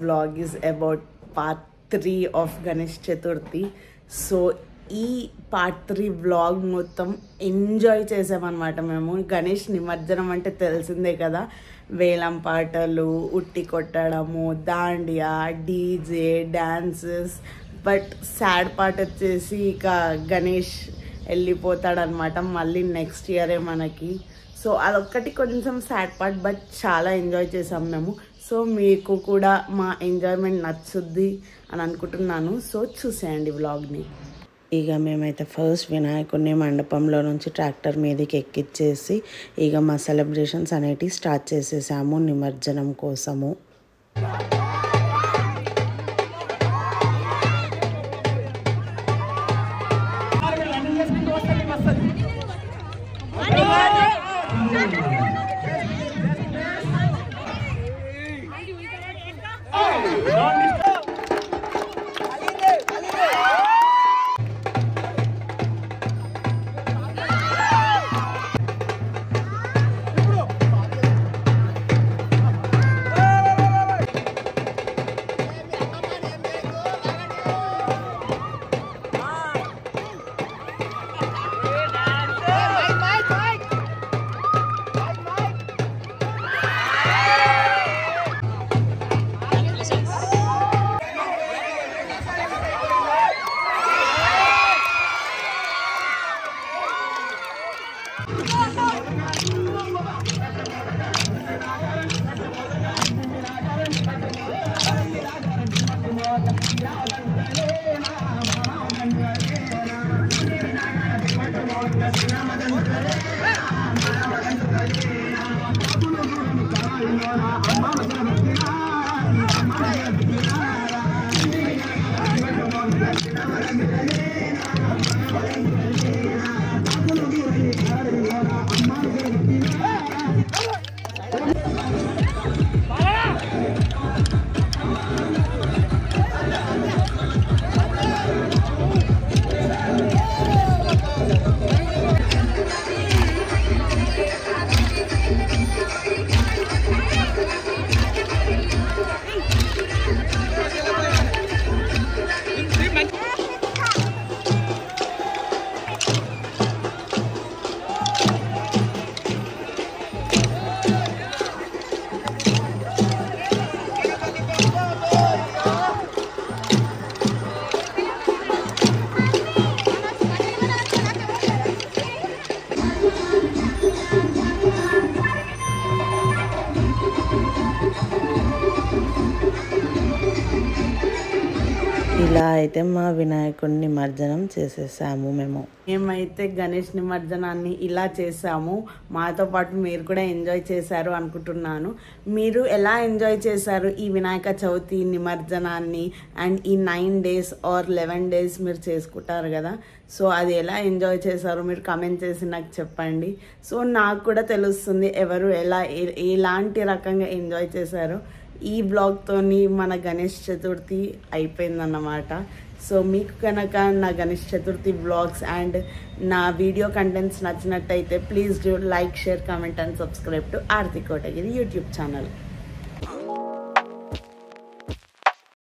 Vlog is about part 3 of Ganesh Chaturthi. So ఈ part 3 vlog మొత్తం enjoy చేసామన్నమాట. మేము గణేష్ నిమజ్జనం అంటే తెలిసిందే కదా, వేలం పాటలు, ఉట్టి కొట్టడము, Dandiya, DJ, dances. But sad part వచ్చేసి ఇక గణేష్ వెళ్ళిపోతాడనమాట మళ్ళీ నెక్స్ట్ ఇయరే మనకి. సో అదొక్కటి కొంచెం సాడ్ పార్ట్, బట్ చాలా ఎంజాయ్ చేసాం మేము. సో మీకు కూడా మా ఎంజాయ్మెంట్ నచ్చుద్ది అని అనుకుంటున్నాను. సో చూసేయండి వ్లాగ్ని. ఇక మేమైతే ఫస్ట్ వినాయకుడిని మండపంలో నుంచి ట్రాక్టర్ మీదకి ఎక్కిచ్చేసి ఇక మా సెలబ్రేషన్స్ అనేటివి స్టార్ట్ చేసేసాము నిమజ్జనం కోసము. ఇలా అయితే మా వినాయకుడిని నిమజ్జనం చేసేసాము. మేమైతే గణేష్ నిమజ్జనాన్ని ఇలా చేసాము. మాతో పాటు మీరు కూడా ఎంజాయ్ చేశారు అనుకుంటున్నాను. మీరు ఎలా ఎంజాయ్ చేశారు ఈ వినాయక చవితి నిమజ్జనాన్ని? అండ్ ఈ 9 days ఆర్ 11 days మీరు చేసుకుంటారు కదా, సో అది ఎలా ఎంజాయ్ చేశారు మీరు కమెంట్ చేసి నాకు చెప్పండి. సో నాకు కూడా తెలుస్తుంది ఎవరు ఎలాంటి రకంగా ఎంజాయ్ చేశారో. ఈ బ్లాగ్తోని మన గణేష్ చతుర్థి అయిపోయిందన్నమాట. సో మీకు కనుక నా గణేష్ చతుర్థి బ్లాగ్స్ అండ్ నా వీడియో కంటెంట్స్ నచ్చినట్టయితే please do like, share, comment and subscribe to Aarti Kotagiri YouTube channel.